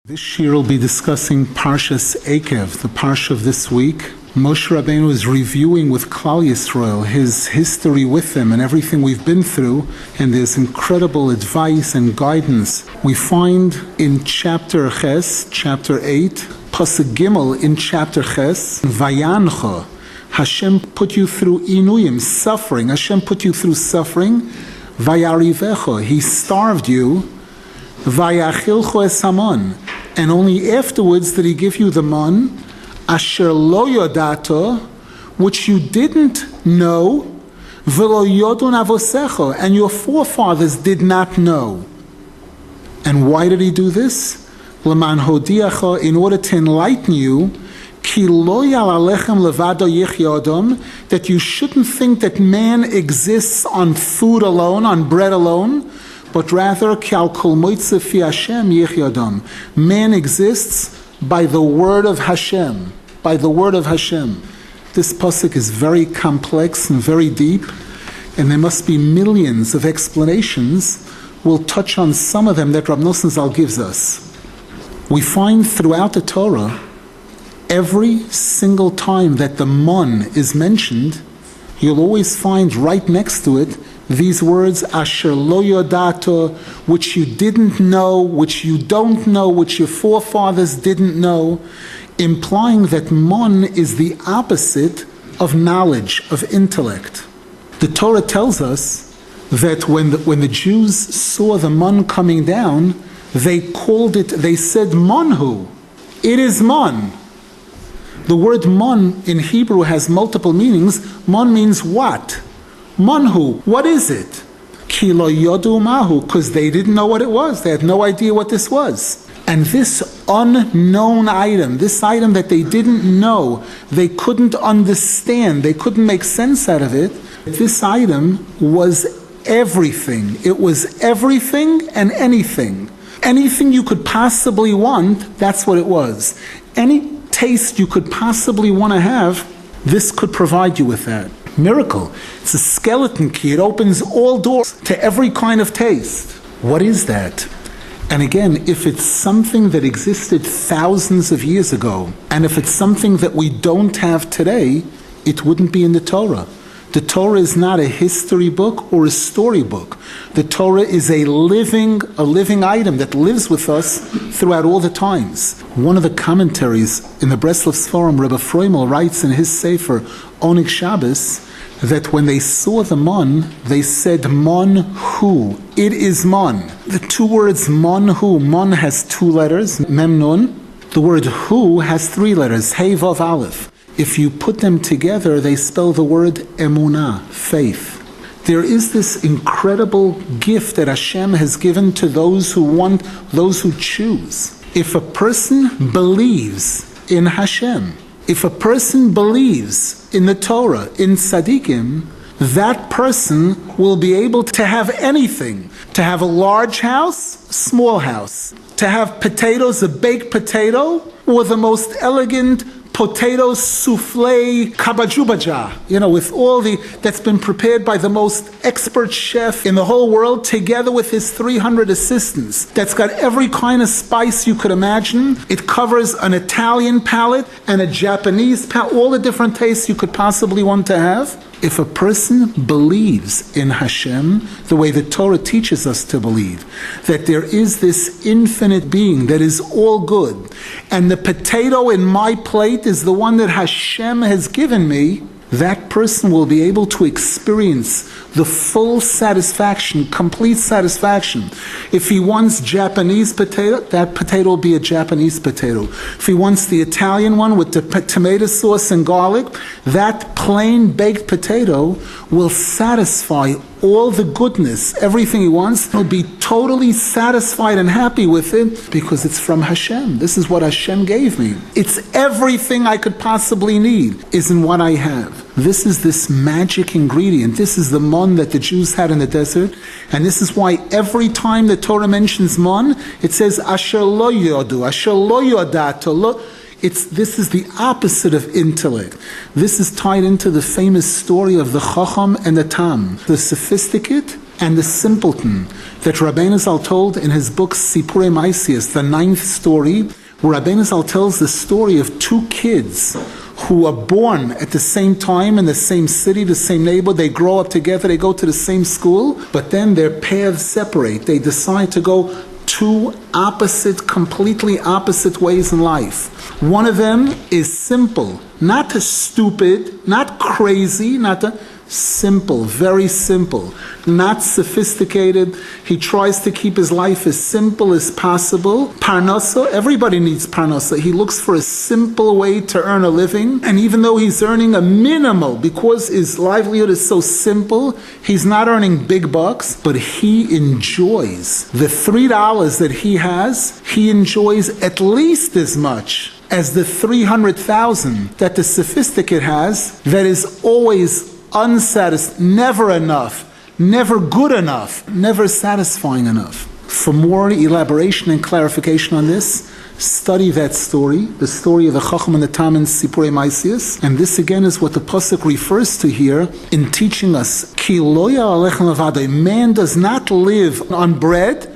This shir will be discussing Parshas Ekev, the parsha of this week. Moshe Rabbeinu is reviewing with Klal Yisrael his history with them and everything we've been through, and there's incredible advice and guidance. We find in chapter Ches, chapter 8, Pasuk Gimel in chapter Ches, Vayancha, Hashem put you through inuyim, suffering. Hashem put you through suffering. Vayarivecha, He starved you. Vayachilcho es hamon, and only afterwards did He give you the man, asher lo yodato, which you didn't know, v'lo yodun avosecho, and your forefathers did not know. And why did He do this? L'man hodiacha, in order to enlighten you, ki lo yal alechem levado yichya adam, that you shouldn't think that man exists on food alone, on bread alone, but rather, man exists by the word of Hashem. By the word of Hashem. This pasuk is very complex and very deep, and there must be millions of explanations. We'll touch on some of them that Rabbi Nasan Maimon gives us. We find throughout the Torah, every single time that the mon is mentioned, you'll always find right next to it these words, asher lo yodato, which you didn't know, which you don't know, which your forefathers didn't know, implying that mon is the opposite of knowledge, of intellect. The Torah tells us that when the Jews saw the mon coming down, they said monhu. It is mon. The word mon in Hebrew has multiple meanings. Mon means what? Manhu, what is it? Ki lo yodu mahu, because they didn't know what it was. They had no idea what this was. And this unknown item, this item that they didn't know, they couldn't understand, they couldn't make sense out of it, this item was everything. It was everything and anything. Anything you could possibly want, that's what it was. Any taste you could possibly want to have, this could provide you with that. Miracle. It's a skeleton key. It opens all doors to every kind of taste. What is that? And again, if it's something that existed thousands of years ago, and if it's something that we don't have today, it wouldn't be in the Torah. The Torah is not a history book or a story book. The Torah is a living item that lives with us throughout all the times. One of the commentaries in the Breslov forum, Rabbi Freimel writes in his sefer, Onik Shabbos, that when they saw the mon, they said mon hu. It is mon. The two words mon hu. Mon has two letters, mem nun. The word hu has three letters, hey vav aleph. If you put them together, they spell the word emunah, faith. There is this incredible gift that Hashem has given to those who want, those who choose. If a person believes in Hashem, if a person believes in the Torah, in tzaddikim, that person will be able to have anything. To have a large house, small house. To have potatoes, a baked potato, or the most elegant potato souffle kabajubaja, with all that's been prepared by the most expert chef in the whole world, together with his 300 assistants. That's got every kind of spice you could imagine. It covers an Italian palate and a Japanese palate, all the different tastes you could possibly want to have. If a person believes in Hashem, the way the Torah teaches us to believe, that there is this infinite being that is all good, and the potato in my plate is the one that Hashem has given me, that person will be able to experience the full satisfaction, complete satisfaction. If he wants Japanese potato, that potato will be a Japanese potato. If he wants the Italian one with the tomato sauce and garlic, that plain baked potato will satisfy all the goodness, everything he wants. He'll be totally satisfied and happy with it because it's from Hashem. This is what Hashem gave me. It's everything I could possibly need is in what I have. This is this magic ingredient. This is the mon that the Jews had in the desert. And this is why every time the Torah mentions mon, it says, asher lo yodu, asher lo yodato. This is the opposite of intellect. This is tied into the famous story of the Chacham and the Tam. The sophisticate and the simpleton that Rabbi Nasan told in his book Sipurei Maisius, the 9th story, where Rabbi Nasan tells the story of 2 kids who are born at the same time in the same city, the same neighborhood. They grow up together, they go to the same school, but then their paths separate. They decide to go 2 completely opposite ways in life. One of them is simple, not stupid, not crazy, simple, very simple, not sophisticated. He tries to keep his life as simple as possible. Parnasa, everybody needs parnasa. He looks for a simple way to earn a living. And even though he's earning a minimal, because his livelihood is so simple, he's not earning big bucks, but he enjoys the $3 that he has. He enjoys at least as much as the 300,000 that the sophisticate has, that is always unsatisfied, never enough, never good enough, never satisfying enough. For more elaboration and clarification on this, study that story, the story of the Chacham and the Tam in Sipurei Maisius. And this again is what the Pasuk refers to here in teaching us, Ki lo ya'al lechem levado. Man does not live on bread,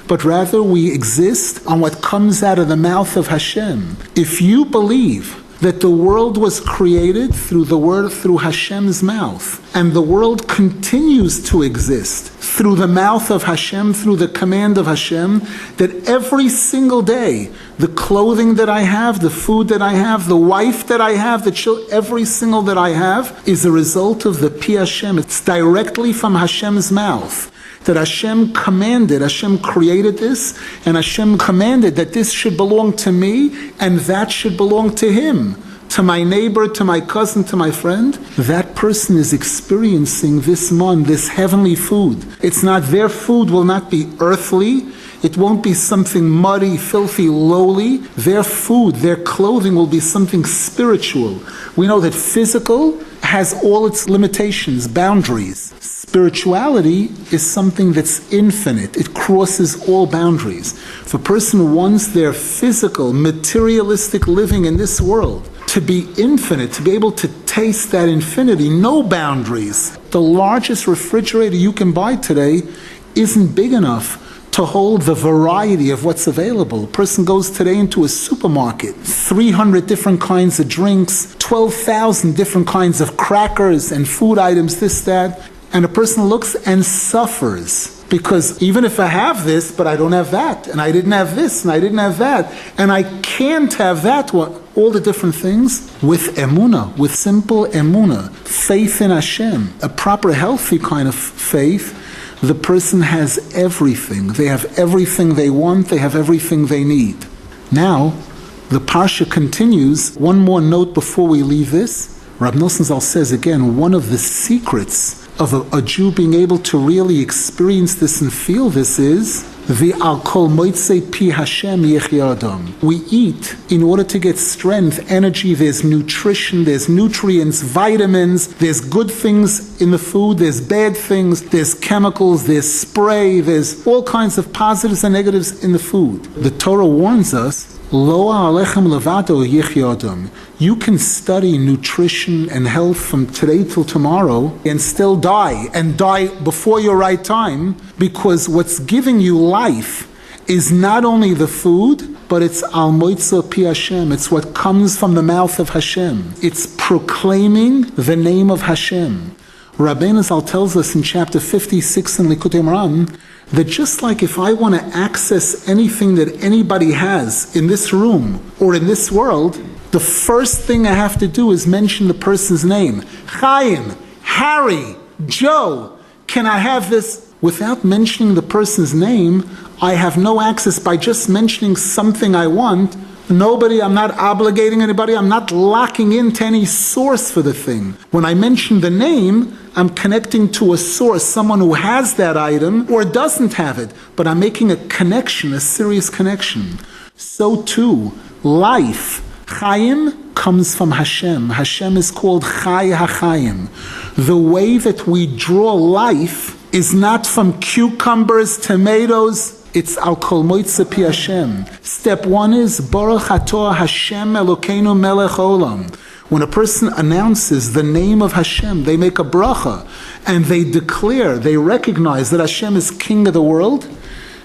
but rather we exist on what comes out of the mouth of Hashem. If you believe that the world was created through the word, through Hashem's mouth, and the world continues to exist through the mouth of Hashem, through the command of Hashem, that every single day, the clothing that I have, the food that I have, the wife that I have, the children, every single that I have is a result of the Pi Hashem. It's directly from Hashem's mouth. That Hashem commanded, Hashem created this, and Hashem commanded that this should belong to me, and that should belong to him, to my neighbor, to my cousin, to my friend. That person is experiencing this man, this heavenly food. It's not, their food will not be earthly, it won't be something muddy, filthy, lowly. Their food, their clothing will be something spiritual. We know that physical has all its limitations, boundaries. Spirituality is something that's infinite. It crosses all boundaries. If a person wants their physical, materialistic living in this world to be infinite, to be able to taste that infinity, no boundaries. The largest refrigerator you can buy today isn't big enough to hold the variety of what's available. A person goes today into a supermarket, 300 different kinds of drinks, 12,000 different kinds of crackers and food items, this, that, and a person looks and suffers. Because even if I have this, but I don't have that, and I didn't have this, and I didn't have that, and I can't have that, all the different things, with emunah, with simple emunah, faith in Hashem, a proper healthy kind of faith, the person has everything. They have everything they want, they have everything they need. Now, the Parsha continues. One more note before we leave this. Rabbi Nasan Zal says again, one of the secrets of a Jew being able to really experience this and feel this is the al kol moitzei pi Hashem yechya adam. We eat in order to get strength, energy. There's nutrition, there's nutrients, vitamins, there's good things in the food, there's bad things, there's chemicals, there's spray, there's all kinds of positives and negatives in the food. The Torah warns us, lo alechem levado yechya adam. You can study nutrition and health from today till tomorrow and still die, and die before your right time, because what's giving you life is not only the food, but it's al moitza pi Hashem. It's what comes from the mouth of Hashem. It's proclaiming the name of Hashem. Rabbi Nasan tells us in chapter 56 in Likutei Moharan that just like if I want to access anything that anybody has in this room or in this world, the first thing I have to do is mention the person's name. Chaim, Harry, Joe, can I have this? Without mentioning the person's name, I have no access. By just mentioning something I want, nobody, I'm not obligating anybody, I'm not locking into any source for the thing. When I mention the name, I'm connecting to a source, someone who has that item or doesn't have it, but I'm making a connection, a serious connection. So too, life, Chaim, comes from Hashem. Hashem is called Chai HaChaim. The way that we draw life is not from cucumbers, tomatoes, it's al kol moitza pi Hashem. Step one is Baruch Atah Hashem Elokeinu Melech Olam. When a person announces the name of Hashem, they make a bracha, and they declare, they recognize that Hashem is King of the world,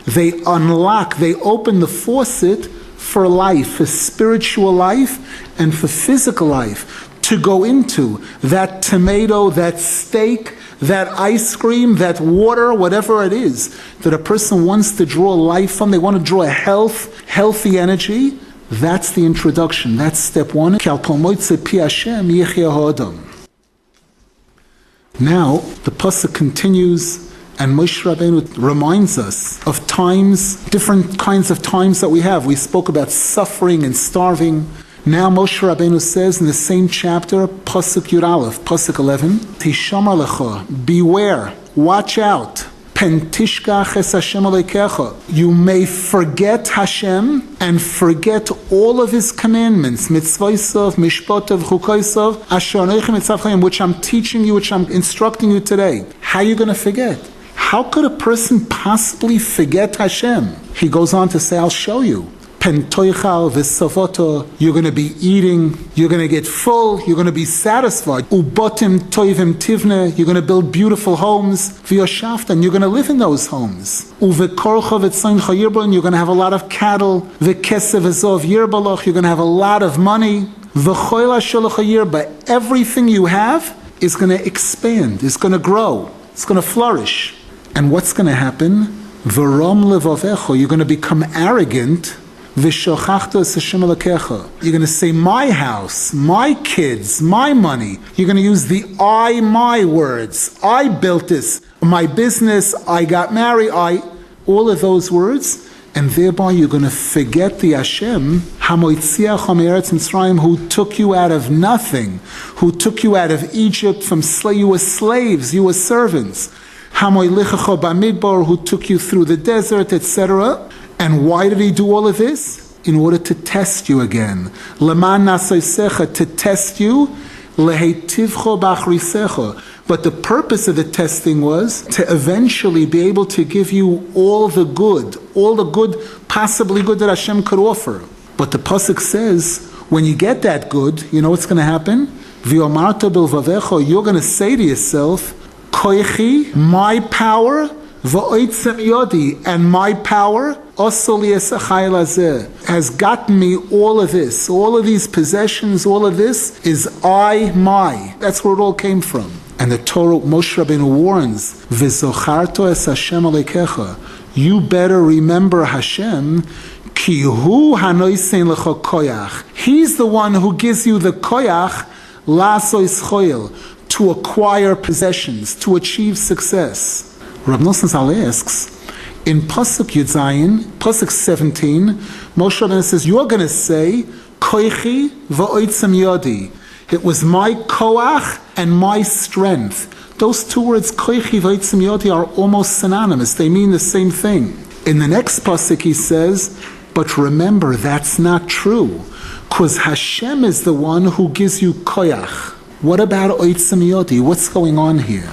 they unlock, they open the faucet for life, for spiritual life, and for physical life, to go into that tomato, that steak, that ice cream, that water, whatever it is, that a person wants to draw life from, they want to draw a healthy energy. That's the introduction. That's step one. Now, the pasuk continues, and Moshe Rabbeinu reminds us of times, different kinds of times that we have. We spoke about suffering and starving. Now Moshe Rabbeinu says in the same chapter, pasuk Yud Aleph, pasuk 11, Tishamar lecha, beware, watch out. Pentishkach es Hashem alekecha. You may forget Hashem and forget all of His commandments, mitzvosov, mishpotov, chukoisov, asher anochi mitzavchem, which I'm teaching you, which I'm instructing you today. How are you going to forget? How could a person possibly forget Hashem? He goes on to say, I'll show you. Pentoichal v'savoto, you're going to be eating, you're going to get full, you're going to be satisfied. Ubotim toivim tivne, you're going to build beautiful homes. V'yoshaftan, you're going to live in those homes. Uvekorcha v'tzaincha yirbon, you're going to have a lot of cattle. V'kesev v'zov yirbaloch, you're going to have a lot of money. V'choila sholocha yirba, everything you have is going to expand, is going to grow, it's going to flourish. And what's going to happen? V'rom levavecho, you're going to become arrogant. You're going to say, my house, my kids, my money. You're going to use the I, my words. I built this. My business, I got married, all of those words. And thereby you're going to forget the Hashem, who took you out of nothing, who took you out of Egypt from you were slaves, you were servants. Who took you through the desert, etc. And why did He do all of this? In order to test you again. To test you. But the purpose of the testing was to eventually be able to give you all the good, possibly good that Hashem could offer. But the pasuk says, when you get that good, you know what's going to happen? You're going to say to yourself, Koichi, my power, v'oitzem yodi, and my power has gotten me all of this, all of these possessions, all of this is my. That's where it all came from. And the Torah, Moshe Rabbeinu warns, v'zocharto es Hashem alekecha, you better remember Hashem, ki hu hanoisen lecha koyach. He's the one who gives you the koyach, lasois choyel, to acquire possessions, to achieve success. Rabbi Nasan Maimon asks, in pasuk Yud Zayin, pasuk 17, Moshe Rabbeinu says, you're going to say, koichi v'oitzem yodi. It was my koach and my strength. Those two words, koichi v'oitzem yodi, are almost synonymous. They mean the same thing. In the next pasuk he says, but remember, that's not true, because Hashem is the one who gives you koach. What about oitzem yodi? What's going on here?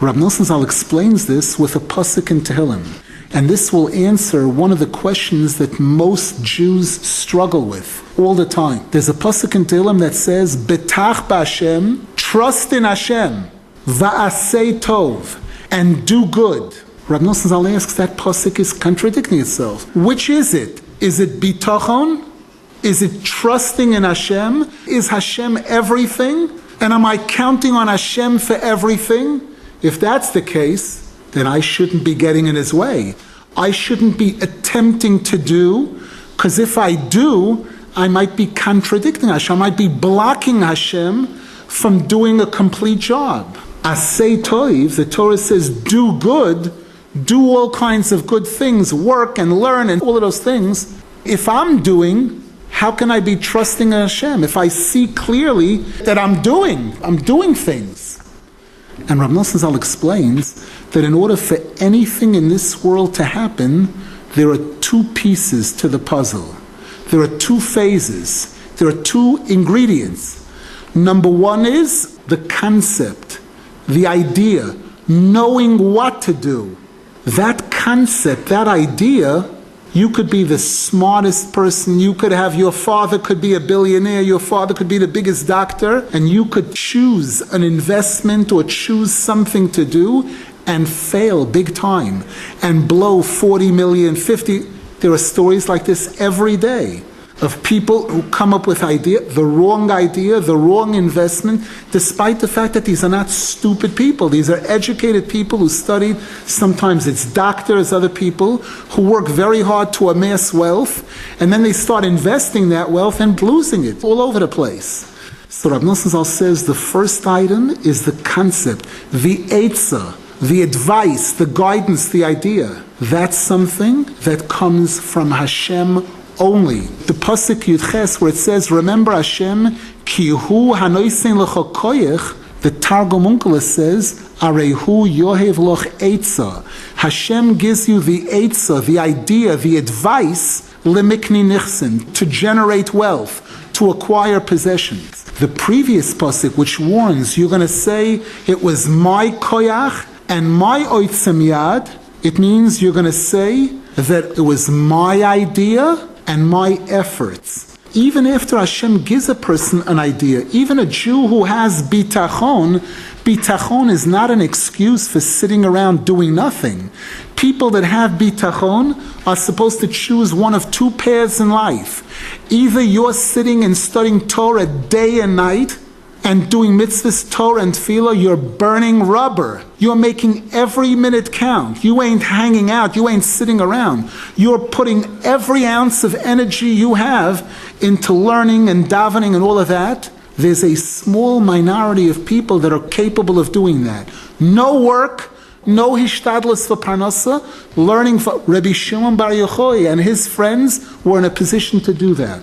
Rabbi Nasan Zal explains this with a pasuk in Tehillim. And this will answer one of the questions that most Jews struggle with all the time. There's a pasuk in Tehillim that says, Betach b'Hashem, trust in Hashem, va'asei tov, and do good. Rabbi Nasan Zal asks, that pasuk is contradicting itself. Which is it? Is it bitachon? Is it trusting in Hashem? Is Hashem everything? And am I counting on Hashem for everything? If that's the case, then I shouldn't be getting in His way. I shouldn't be attempting to do, because if I do, I might be contradicting Hashem. I might be blocking Hashem from doing a complete job. Asay toiv, the Torah says, do good, do all kinds of good things, work and learn and all of those things. If I'm doing, how can I be trusting in Hashem if I see clearly that I'm doing things? And Rabbi Nasan Zal explains that in order for anything in this world to happen, there are two pieces to the puzzle. There are two phases. There are two ingredients. Number one is the concept, the idea, knowing what to do. That concept, that idea, You could be the smartest person. You could have, your father could be a billionaire. Your father could be the biggest doctor. And you could choose an investment or choose something to do and fail big time and blow 40 million, 50. There are stories like this every day of people who come up with the wrong investment, despite the fact that these are not stupid people. These are educated people who studied. Sometimes it's doctors, other people who work very hard to amass wealth, and then they start investing that wealth and losing it all over the place. So Rabbi Nasan Zal says the first item is the concept, the eitzah, the advice, the guidance, the idea. That's something that comes from Hashem only. The pasuk Yud Ches, where it says, "Remember Hashem, ki hu hanoisen lecha koyach." The Targum Onkelos says, "Arehu yohev loch eitzah." Hashem gives you the eitzah, the idea, the advice, lemikni nichsen, to generate wealth, to acquire possessions. The previous pasuk, which warns, you're going to say, "It was my koyach and my oitzem yad." It means you're going to say that it was my idea and my efforts. Even after Hashem gives a person an idea, even a Jew who has bitachon is not an excuse for sitting around doing nothing. People that have bitachon are supposed to choose one of two paths in life. Either you're sitting and studying Torah day and night, and doing mitzvahs, Torah and tefillah, you're burning rubber. You're making every minute count. You ain't hanging out. You ain't sitting around. You're putting every ounce of energy you have into learning and davening and all of that. There's a small minority of people that are capable of doing that. No work, no hishtadlus for parnasa, learning for Rabbi Shimon Bar Yochai and his friends were in a position to do that.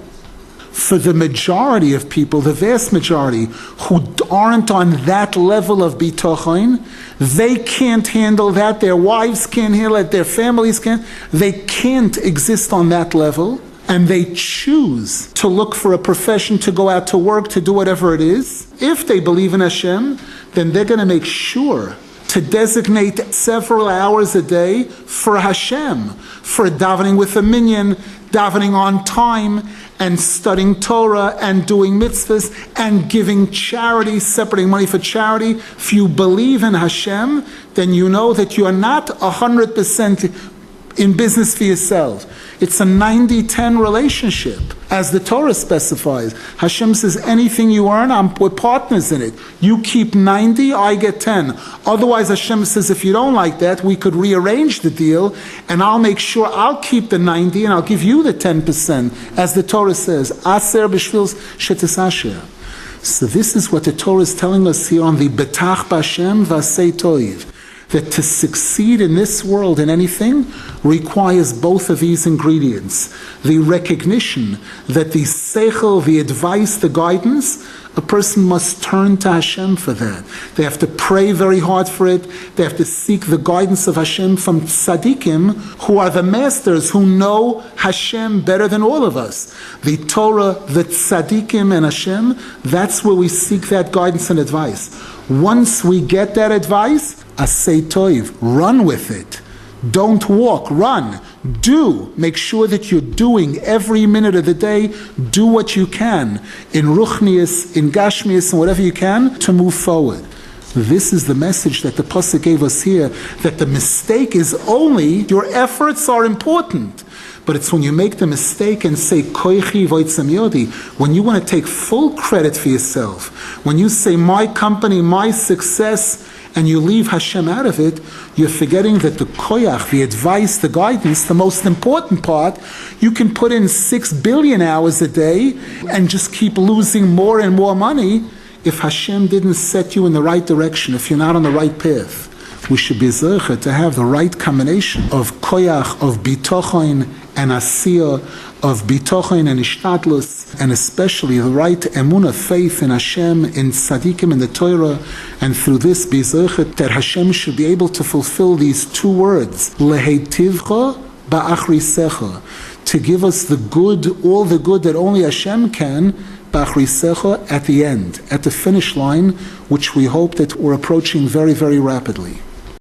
For the majority of people, the vast majority, who aren't on that level of bitachon, they can't handle that, their wives can't handle it, their families can't, they can't exist on that level, and they choose to look for a profession, to go out to work, to do whatever it is. If they believe in Hashem, then they're going to make sure to designate several hours a day for Hashem, for davening with a minyan, davening on time, and studying Torah, and doing mitzvahs, and giving charity, separating money for charity. If you believe in Hashem, then you know that you are not 100% in business for yourself. It's a 90-10 relationship, as the Torah specifies. Hashem says, anything you earn, we're partners in it. You keep 90, I get 10. Otherwise, Hashem says, if you don't like that, we could rearrange the deal, and I'll make sure I'll keep the 90, and I'll give you the 10%, as the Torah says, Aser b'shvil shetisasher. So this is what the Torah is telling us here on the Betach B'Hashem V'asei Toiv, that to succeed in this world in anything requires both of these ingredients. The recognition that the seichel, the advice, the guidance, a person must turn to Hashem for that. They have to pray very hard for it. They have to seek the guidance of Hashem from tzaddikim, who are the masters, who know Hashem better than all of us. The Torah, the tzaddikim, and Hashem, that's where we seek that guidance and advice. Once we get that advice, Asay Toiv, run with it. Don't walk, run. Do. Make sure that you're doing every minute of the day. Do what you can in Ruchnius, in Gashmius, and whatever you can to move forward. This is the message that the Pasuk gave us here, that the mistake is only, your efforts are important. But it's when you make the mistake and say, Koichi voitzam yodi, when you want to take full credit for yourself, when you say, my company, my success, and you leave Hashem out of it, you're forgetting that the koyach, the advice, the guidance, the most important part, you can put in 6 billion hours a day and just keep losing more and more money if Hashem didn't set you in the right direction, if you're not on the right path. We should be zeicher to have the right combination of koyach, of bitochain and asiyah, of bitochain and ishtadlus, and especially the right emunah, faith in Hashem, in tzaddikim, in the Torah, and through this be zeicher that Hashem should be able to fulfill these two words, leheitivcha ba'achrisecha, to give us the good, all the good that only Hashem can, ba'achrisecha, at the end, at the finish line, which we hope that we're approaching very, very rapidly.